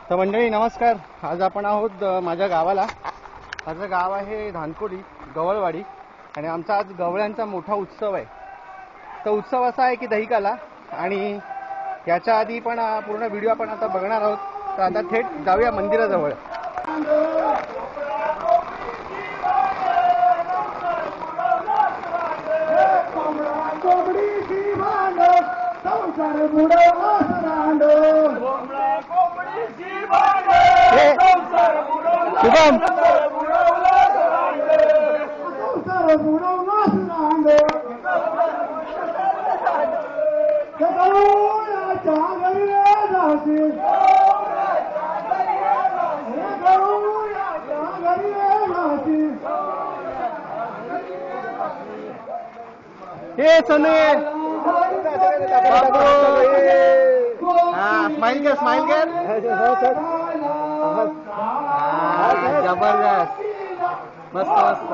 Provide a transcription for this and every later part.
तर मंडळी नमस्कार. आज आपण आहोत माझ्या गावाला. माझं गाव आहे धानकोडी गवळवाडी आणि आमचा आज गवळ्यांचा मोठा उत्सव आहे. तर उत्सव असा आहे की दहीकाला, आणि याच्या आधी पण पूर्ण व्हिडिओ आपण आता बघणार आहोत. तर आता थेट जाऊया मंदिराजवळ. शुभम हे सोने स्माइल कर जबरदस्त मस्त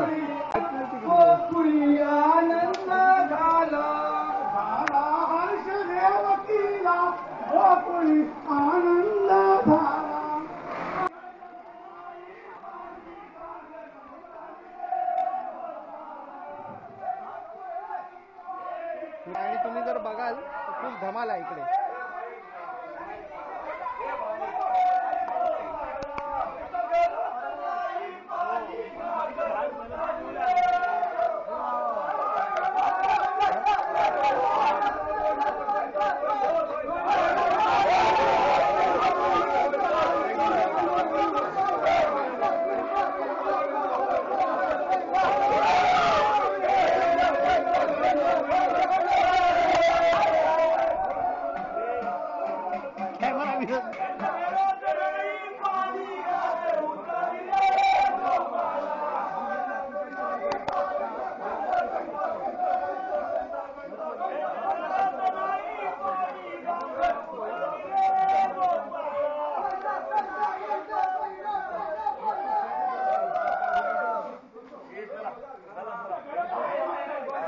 आणि तुम्ही जर बघाल तर खूप धमाल आहे इकडे.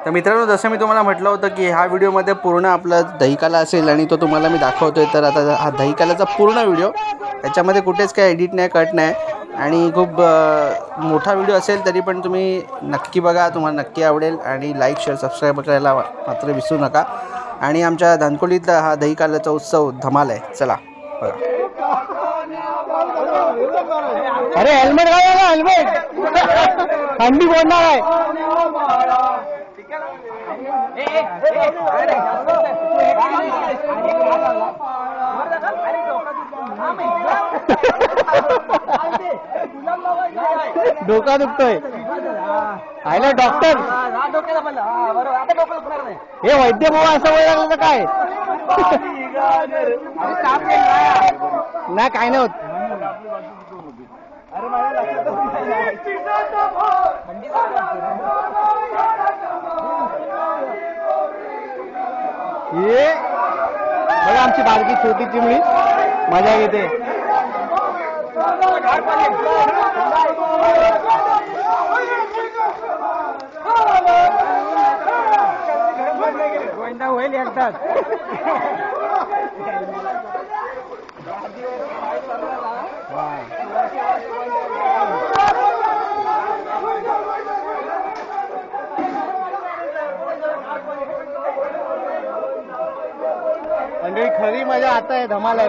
तर मित्रांनो, जसं मी तुम्हाला म्हटलं होतं की ह्या व्हिडिओमध्ये पूर्ण आपला दहीकाला असेल आणि तो तुम्हाला मी दाखवतोय. तर आता हा दहीकालाचा पूर्ण व्हिडिओ, याच्यामध्ये कुठेच काय एडिट नाही, कट नाही, आणि खूप मोठा व्हिडिओ असेल तरी पण तुम्ही नक्की बघा, तुम्हाला नक्की आवडेल. आणि लाईक शेअर सबस्क्राईब करायला मात्र विसरू नका. आणि आमच्या धानकोलीतला हा दहीकालाचा उत्सव धमाल आहे. चला बघा. अरे हेल्मेट घाला ना, हेल्मेट थंडी बोलणार आहे. डोका दुखतोय. आयला डॉक्टर हे वैद्य भाऊ असं वेळ लागलं तर काय नाही, काय नाही होत. ये बघा आमची बारकी छोटी चिमणी मजा घेते. होईल एकदाच. म्हणजे खरी मजा आता आहे, धमाल आहे.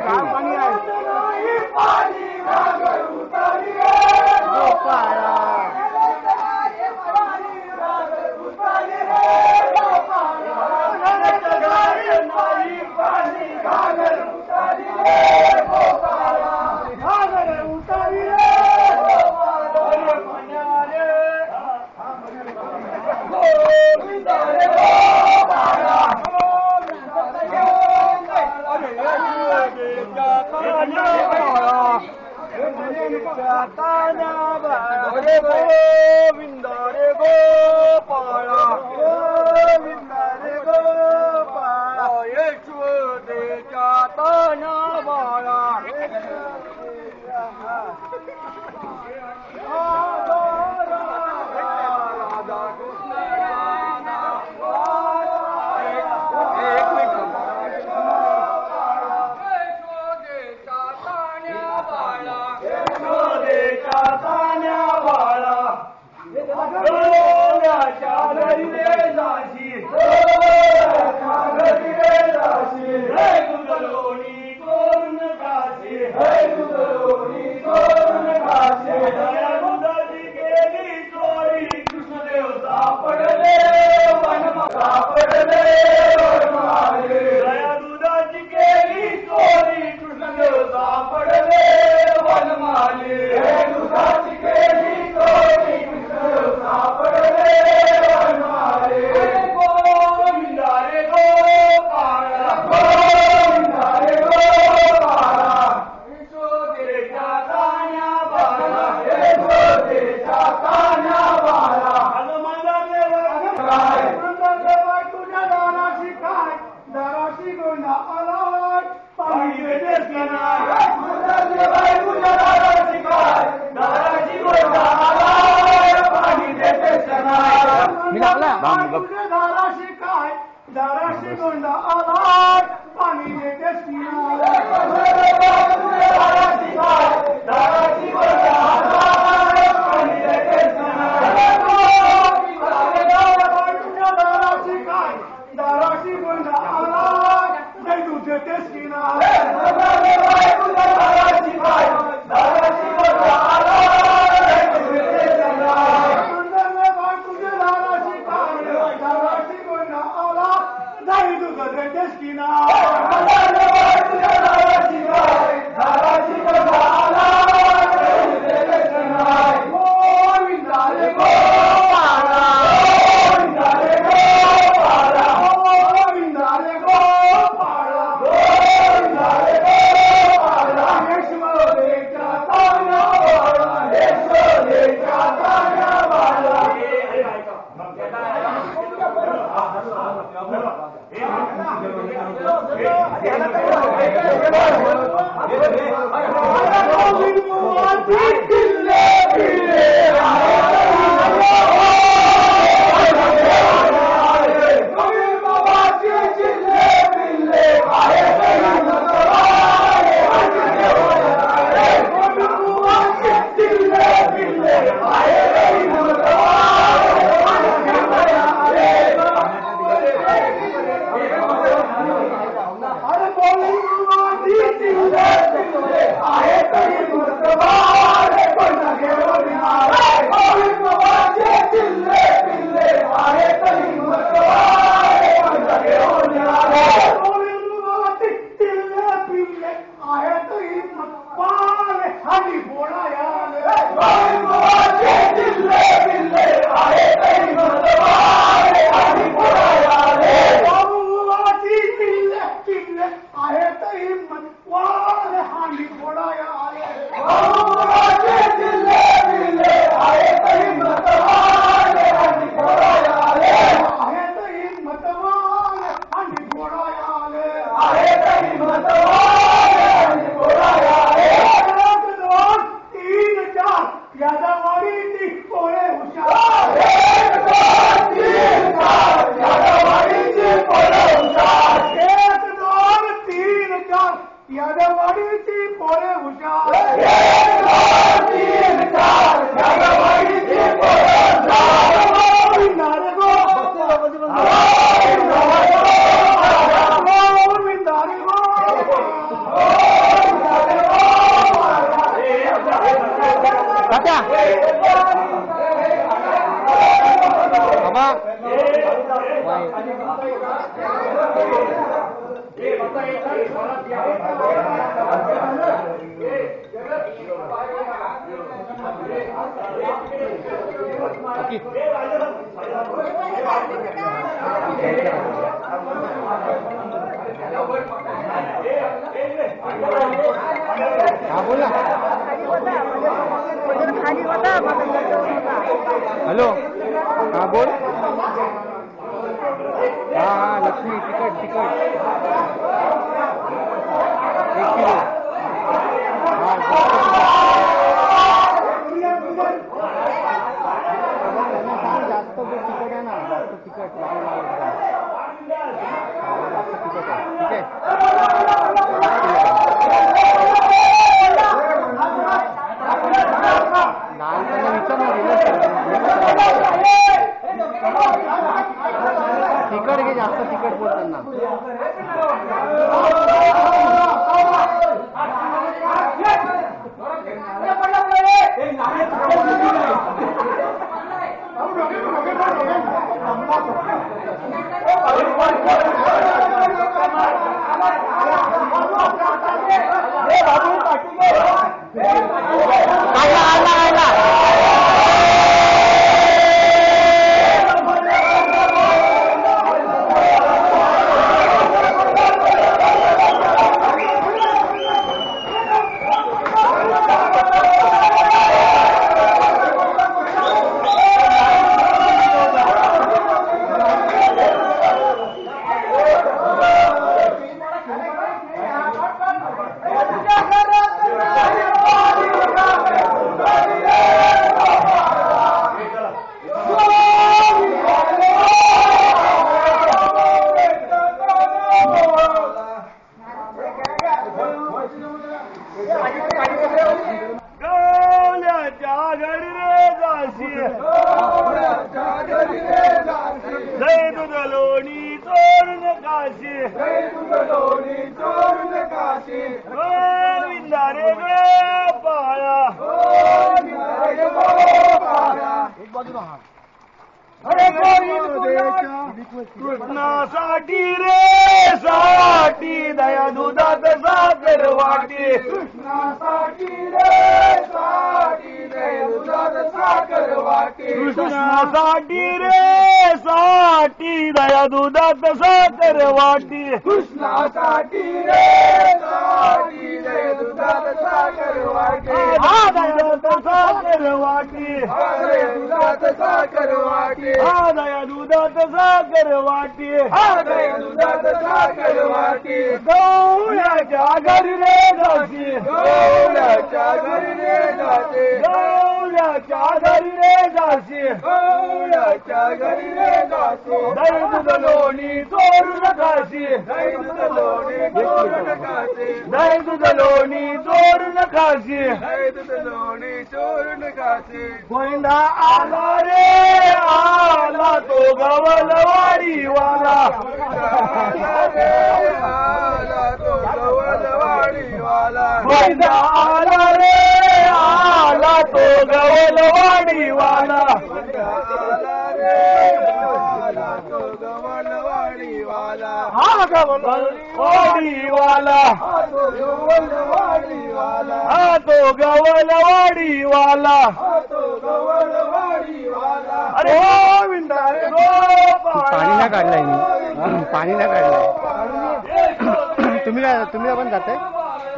हॅलो, हा बोल. हा हा लक्ष्मी, तिकट तिकट 1 किलो. हा जास्त तिकट आहे ना, जास्त तिकट जास्त तिकट आहे. ठीक आहे. तिकट घे, जास्त तिकट बोल त्यांना. लोणी चोरून काशी लोणी चोरून काशी गोविंदा रे गोपाळा अरे कृष्णासाठी रे साठी दया दुधात साखर वाटी कृष्णासाठी रे साठी दया दुधात साखर वाटी कृष्णासाठी रे साठी दया दुधात साखर वाटी कृष्णासाठी रे साठी दया दुधात साखर वाटी दुधात साखर वाटी दुधात साखर वाटी दया दुधात साखर वाटी दया दुधात साखर वाटी गवळ्याच्या घरी रे जाशी गवळ्याच्या घरी रे जाते गवळ्याच्या घरी रे जाशी गवळ्याच्या घरी रे जाते दही दूध लोणी चोरून काशी दही दूध लोणी चोरून खाते दही दूध लोणी चोरून काशी दही दूध लोणी चोरून खाते गोविंदा आला रे आला तो गवलवाडी वाला आला तो गवलवाडी वाला गोविंदा आला रे आला तो गवलवाडी वाला आला रे आला तो गवलवाडी वाला हा गवलवाडी वाला तो गवलवाडी वाला हा तो गवलवाडी वाला तो गवलवाडी वाला अरे गोविंदा रे पाणी नाही काढलंय मी पाणी नाही काढलंय तुम्ही पण जाताय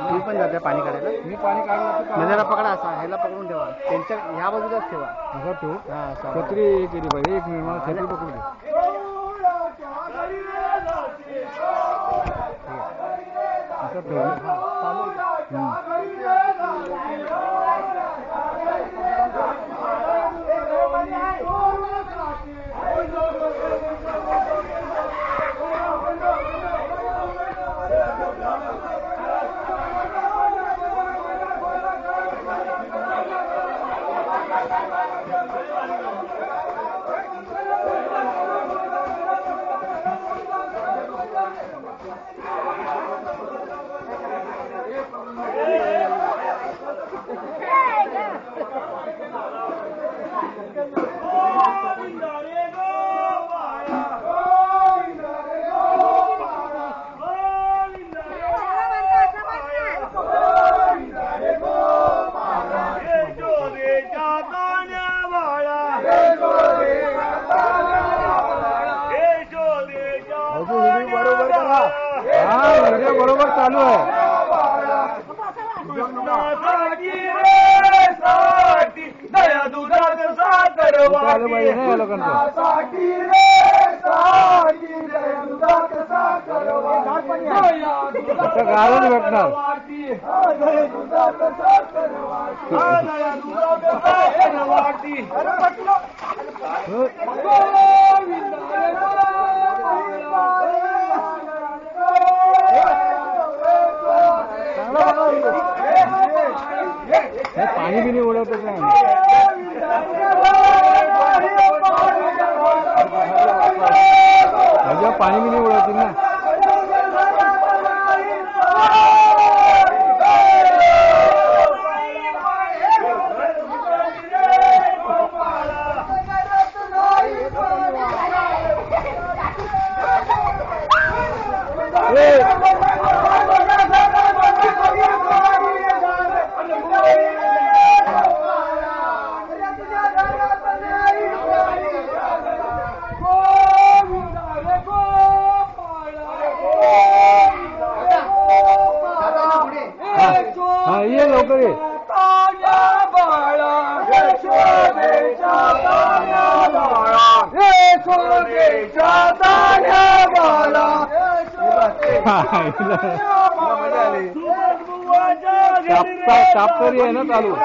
मी पण जाते पाणी काढायला मी पाणी काढलं नजरा पकडा असा ह्याला पकडून ठेवा त्यांच्या ह्या बाजूलाच ठेवा छत्री केली पाहिजे 1 मिनिट मला छत्री पकडू दे असं ठेव बरोबर चालू आहे दया दुधात साखर चालू पाहिजे ना या लोकांचं गाळच भेटणार पाणी बिनी उडवतच नाही पाणी बिनी उडवतील ना ये लवकर ये चाप तरी आहे ना चालू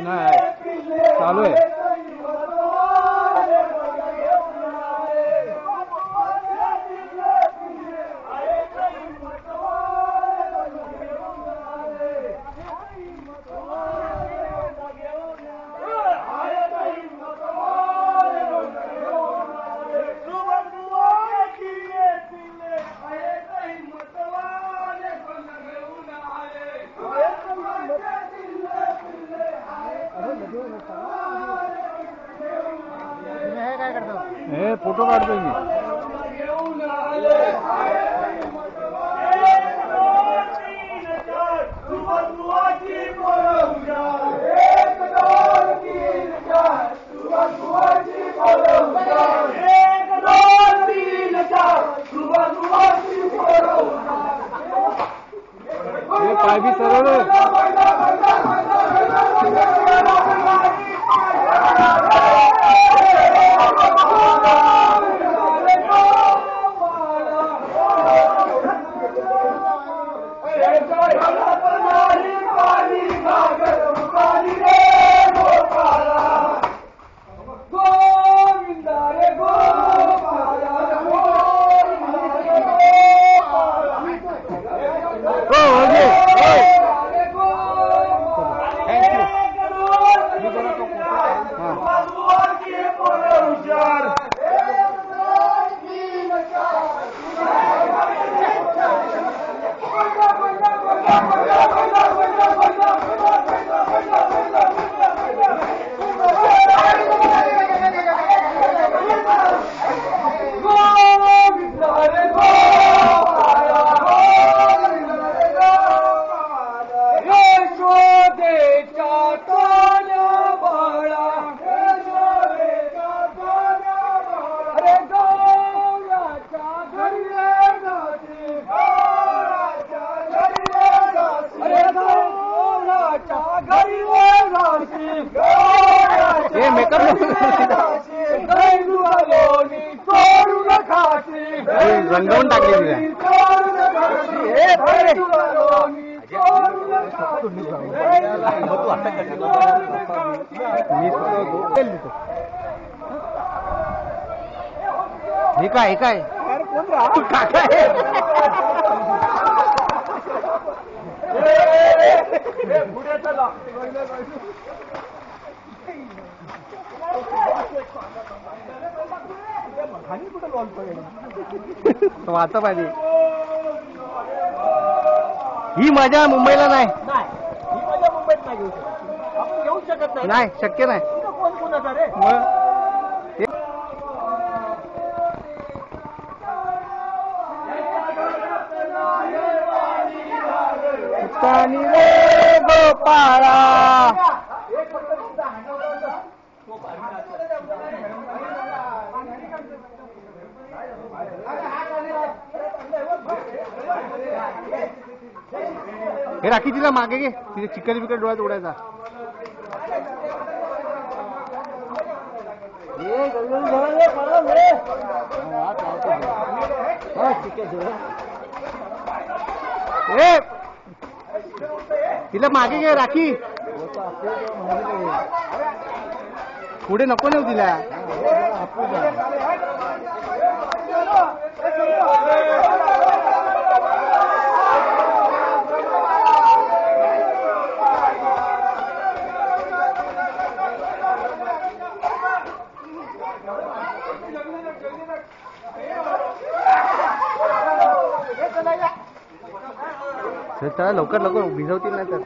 नाही चालू आहे फोटो काढतोय मी. पाय बी सरळ. रंगवून टाकले. हे काय काय वाचा पाहिजे. ही मजा मुंबईला नाही. ही मजा मुंबईत नाही घेऊ शकत. आपण घेऊ शकत नाही. नाही, शक्य नाही. कोण कोणाचा रे. रे गोपाळा. हे राखी तिला मागे घे. तिथे चिकन बिकट डोळ्यात उडायचा. तिला मागे घे राखी. पुढे नको नेऊ तिला. चला लवकर लवकर भिजवतील नाही तर.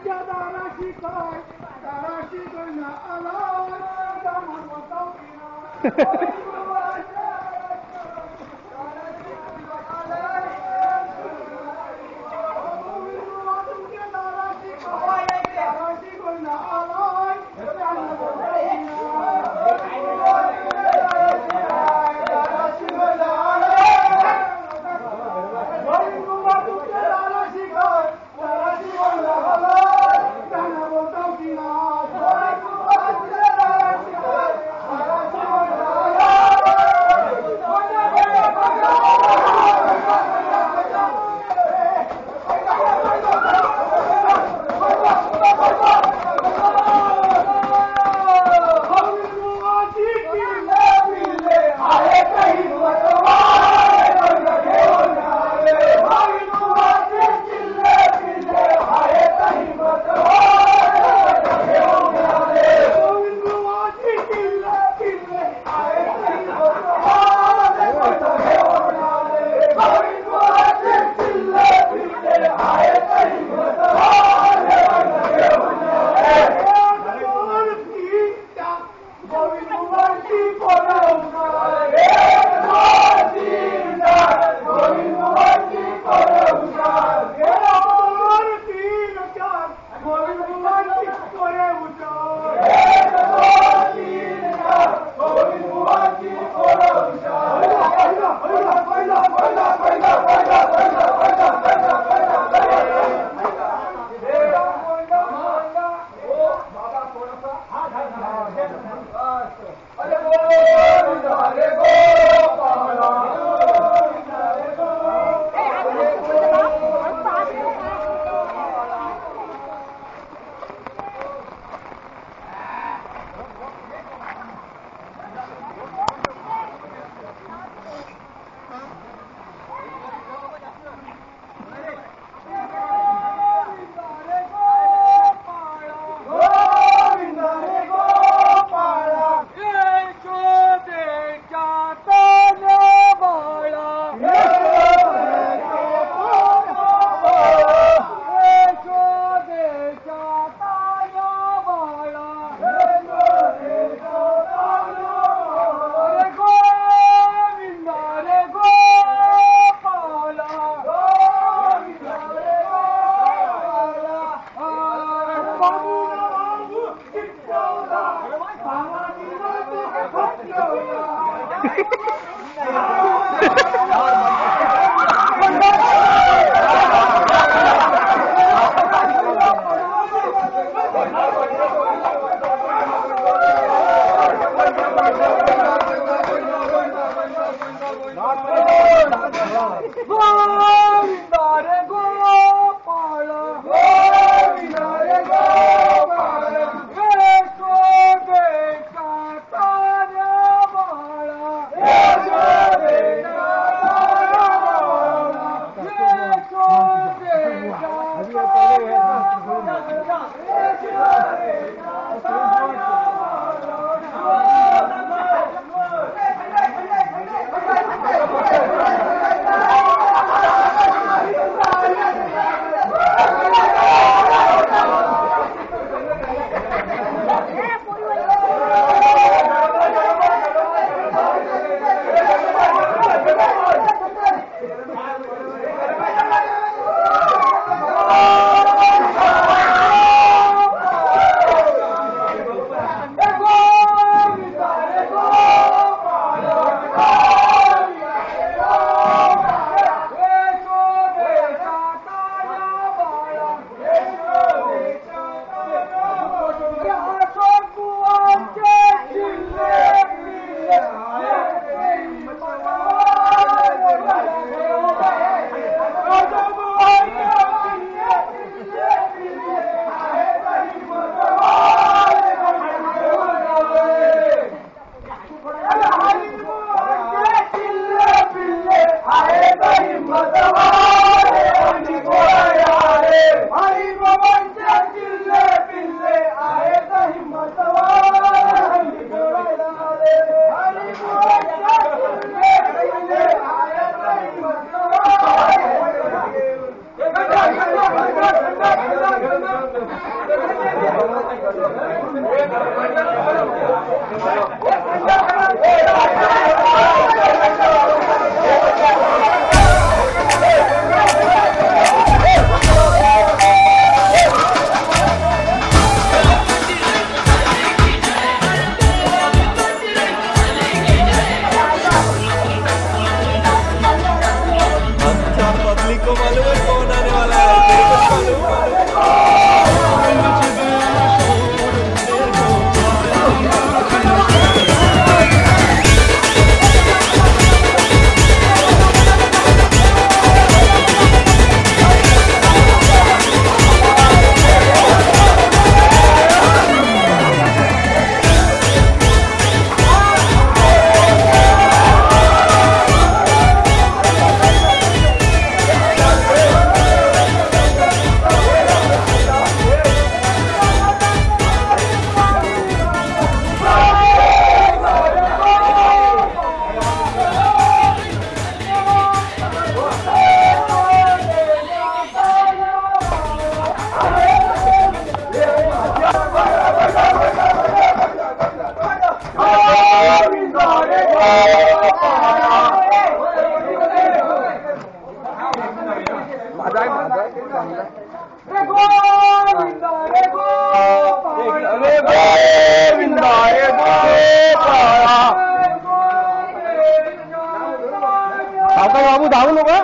बाबू धावू नका.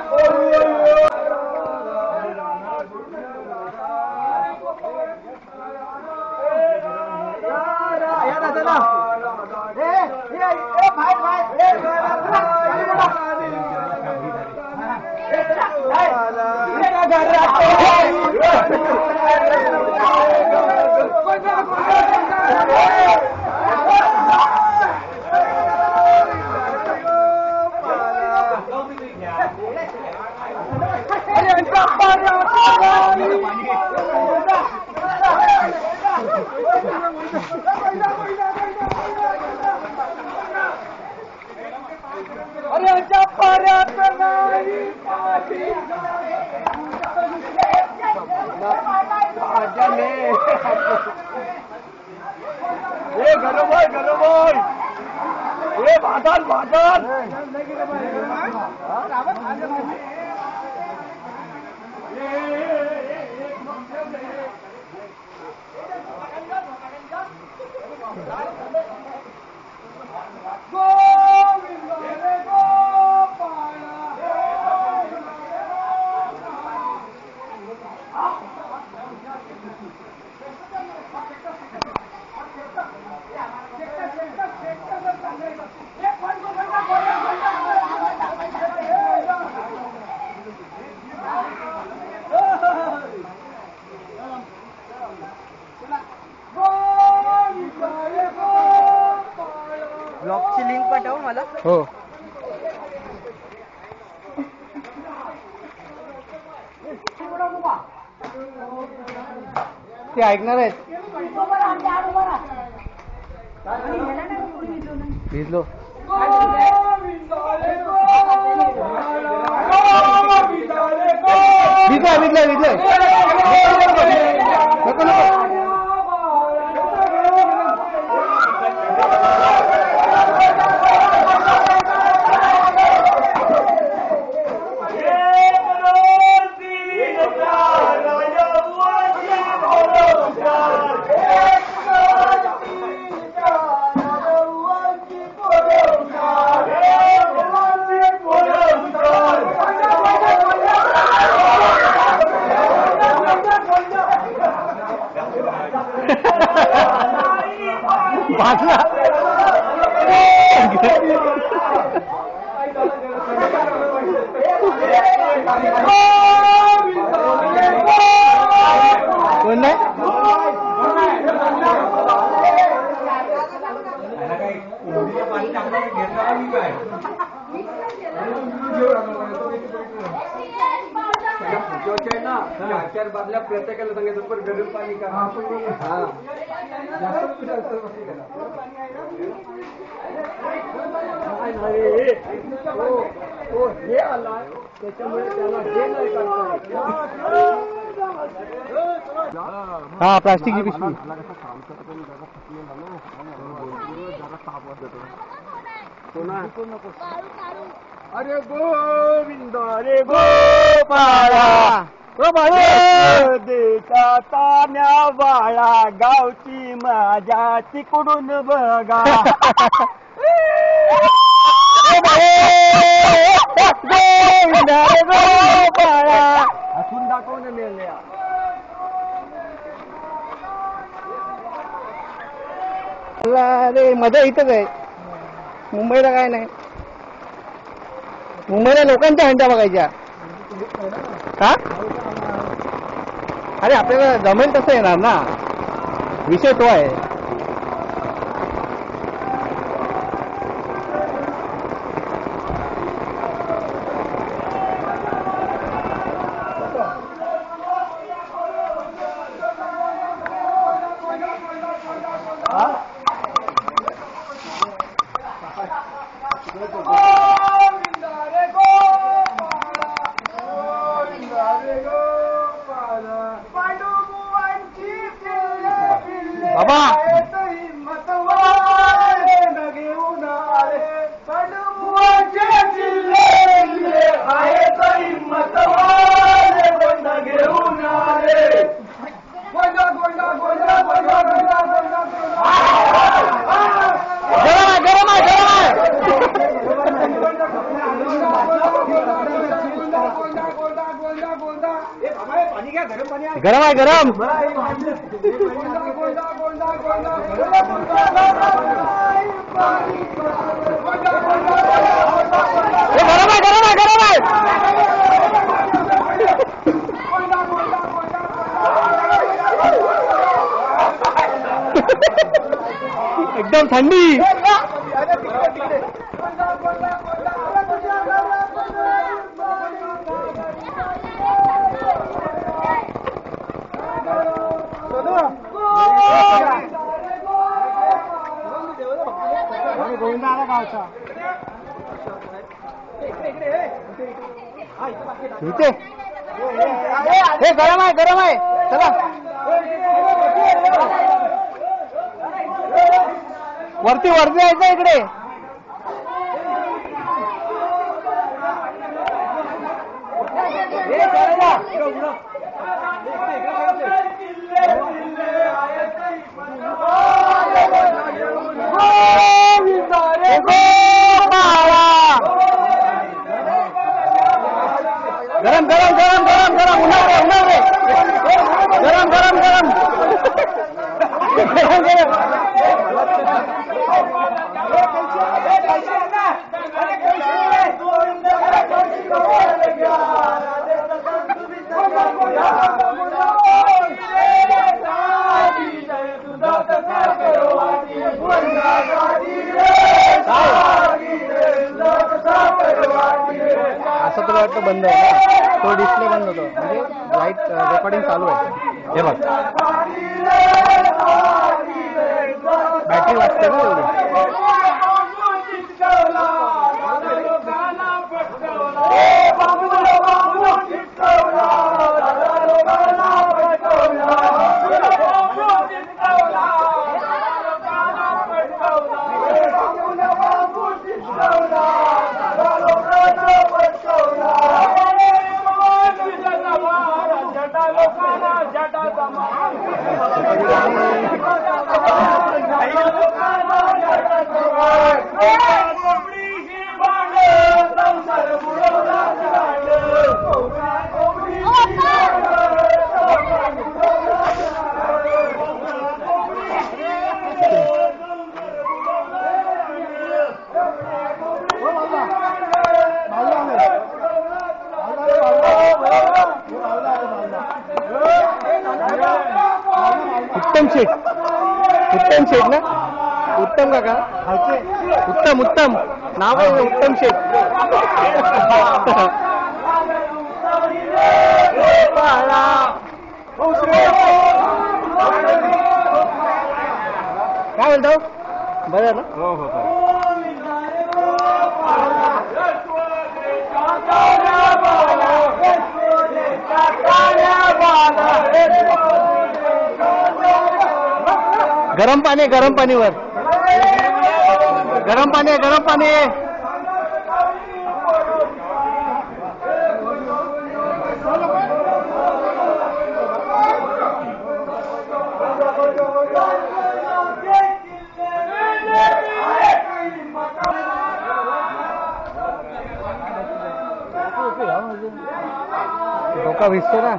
ब्लॉगची लिंक पाठव मला. हो ते ऐकणार आहेत. भिजलो भिजलोय नको नको. कोण नाही चार बादल्या प्रत्येकाला सांगायचं पण गरम पाणी का. हे आला त्याच्यामुळे त्याला हे नाही करता. हा प्लास्टिकची पिशवी. अरे गोविंद रे गोपाळा देता तान्या वाळा गावची माझ्या तिकडून बघा. गोविंद रे गोपाळा असून दाखवून मेल्या. अरे मजा इथंच आहे. मुंबईला काय नाही. मुंबईला लोकांच्या हंड्या बघायच्या. हा अरे आपल्याला जमेल तसं येणार ना. विषय तो आहे. बाबा पाणी घ्या, गरम पाणी आहे. गरम आहे गरम. गरम आहे गरम आहे गरम आहे. एकदम थंडी. गोविंदा आला गावचा इथे. हे गरम आहे गरम आहे. चला वरती वरती यायचं इकडे. गरम गरम गरम गरम गरम. उन्हाळे उन्हाळे. गरम गरम गरम गरम गरम. असं तुला वाटतं बंद आहे ना. तो डिस्प्ले बंद होतो म्हणजे लाईट रेकॉर्डिंग चालू आहे. हे बघ बॅटरी वाजते ना एवढी. उत्तम शेठ. उत्तम शेठ ना. उत्तम काका. उत्तम उत्तम नाव आहे उत्तम शेठ. काय म्हणतो. बरं ना. हो हो. गरम पाणी गरम पाणीवर. गरम पाणी गरम पाणी. डोका भिजतो ना.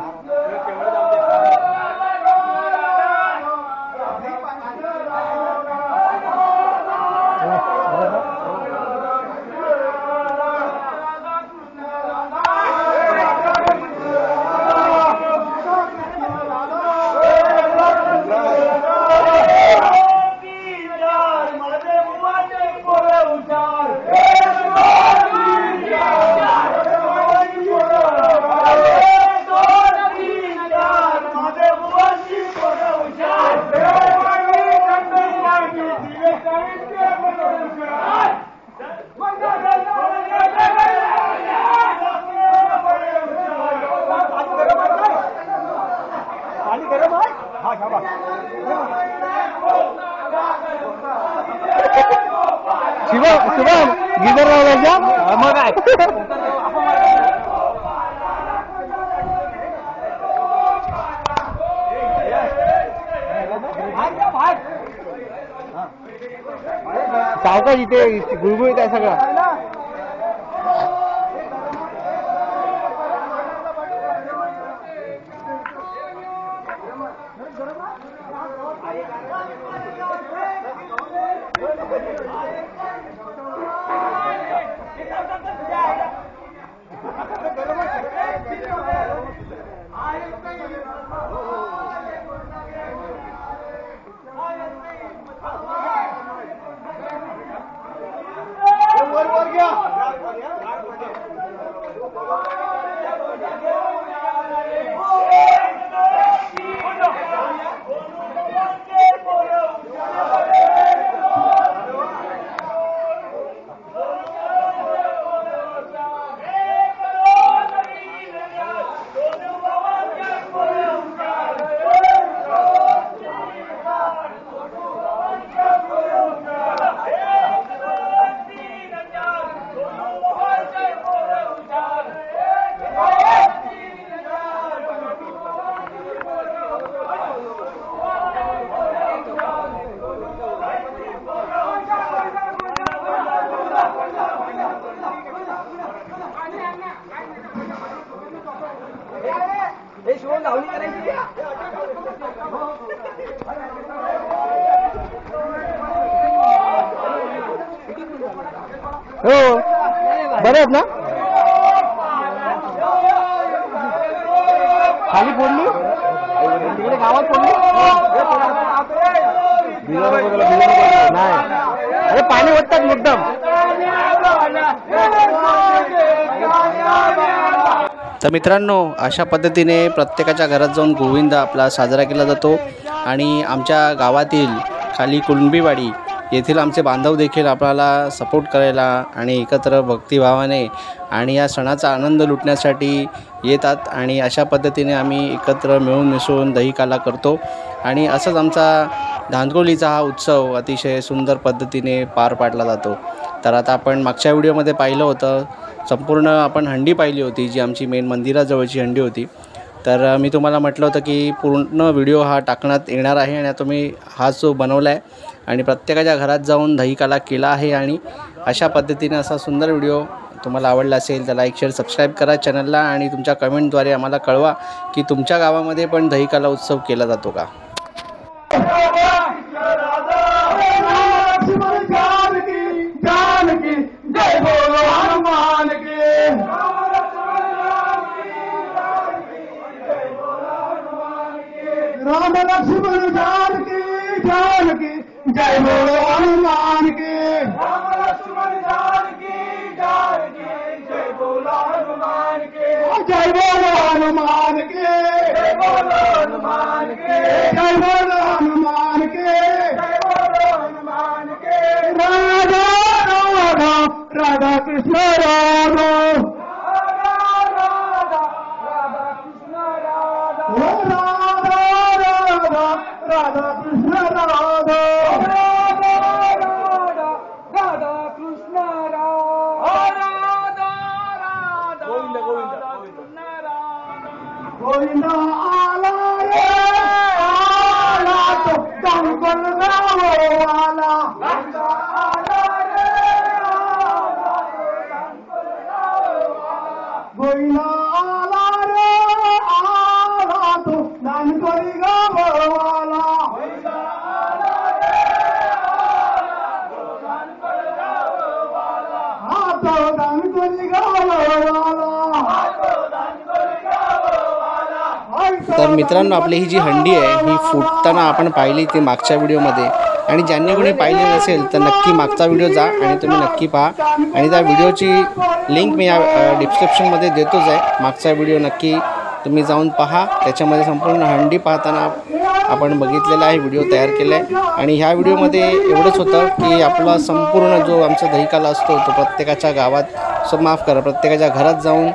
शुभम गिजर लावल्याच्या मग काय. सावकाश इथे गुळगुळीत आहे सगळं. हे शिवून धावणी करायची. हो बरं आहेत ना खाली फोडली तिकडे गावात फोडली नाही अरे पाणी ओततात मुद्दाम. तर मित्रांनो अशा पद्धतीने प्रत्येकाच्या घरात जाऊन गोविंद आपला साजरा केला जातो आणि आमच्या गावातील खाली कुणबीवाडी येथील आमचे बांधव देखील आपल्याला सपोर्ट करायला आणि एकत्र भक्तिभावाने आणि या सणाचा आनंद लुटण्यासाठी येतात आणि अशा पद्धतीने आम्ही एकत्र मिळून मिसळून दहीकाला करतो आणि असंच आमचा धांदकोलीचा हा उत्सव अतिशय सुंदर पद्धतीने पार पाडला जातो. तर आता आपण मागच्या व्हिडिओमध्ये पाहिलं होतं संपूर्ण आपण हंडी पाहिली होती जी आमची मेन मंदिराजवळची हंडी होती. तर मी तुम्हाला म्हटलं होतं की पूर्ण व्हिडिओ हा टाकण्यात येणार आहे आणि तुम्ही हा जो बनवला आहे आणि प्रत्येकाच्या घरात जाऊन दहीकाला केला आहे आणि अशा पद्धतीने असा सुंदर व्हिडिओ तुम्हाला आवडला असेल तर लाईक शेअर सबस्क्राईब करा चॅनलला आणि तुमच्या कमेंटद्वारे आम्हाला कळवा की तुमच्या गावामध्ये पण दहीकाला उत्सव केला जातो का. राम लक्ष्मण जानकी जानकी जय बोलो हनुमान की. राम लक्ष्मण जानकी जानकी जय बोलो हनुमान की. जय बोलो हनुमान की. जय बोलो हनुमान की. जय बोलो हनुमान की. जय बोलो हनुमान की. राधा राधा राधा कृष्ण राधा राधा राधा राधा कृष्ण राधा राधा कृष्ण राधा राधा राधा राधा कृष्ण राधा राधा राधा गोविंद गोविंद गोविंद आला रे आला तो कंकण गाव आला आला रे आला गोविंद आला रे आला तो दानकरी गाव आला. तर मित्रांनो आपली ही जी हंडी आहे ही फुटताना आपण पाहिली ती मागच्या व्हिडिओमध्ये आणि ज्यांनी कोणी पाहिली नसेल तर नक्की मागचा व्हिडिओ जा आणि तुम्ही नक्की पहा आणि त्या व्हिडिओची लिंक मी या डिस्क्रिप्शनमध्ये देतोच आहे. मागचा व्हिडिओ नक्की तुम्ही जाऊन पहा. त्याच्यामध्ये संपूर्ण हंडी पाहताना आपण बघितलेला आहे व्हिडिओ तयार केला आहे आणि ह्या व्हिडिओमध्ये एवढंच होतं की आपला संपूर्ण जो आमचा दहीकाला असतो तो प्रत्येकाच्या गावात माफ करा प्रत्येकाच्या घरात जाऊन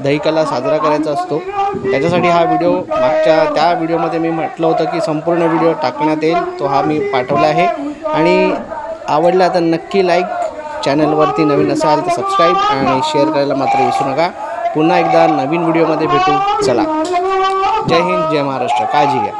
दहीकाला साजरा करायचा असतो. त्याच्यासाठी हा व्हिडिओ मागच्या त्या व्हिडिओमध्ये मी म्हटलं होतं की संपूर्ण व्हिडिओ टाकण्यात येईल तो हा मी पाठवला आहे आणि आवडला तर नक्की लाईक चॅनलवरती नवीन असाल तर सबस्क्राईब आणि शेअर करायला मात्र विसरू नका. पुन्हा एकदा नवीन व्हिडिओमध्ये भेटू. चला जय हिंद जय महाराष्ट्र. काळजी घ्या.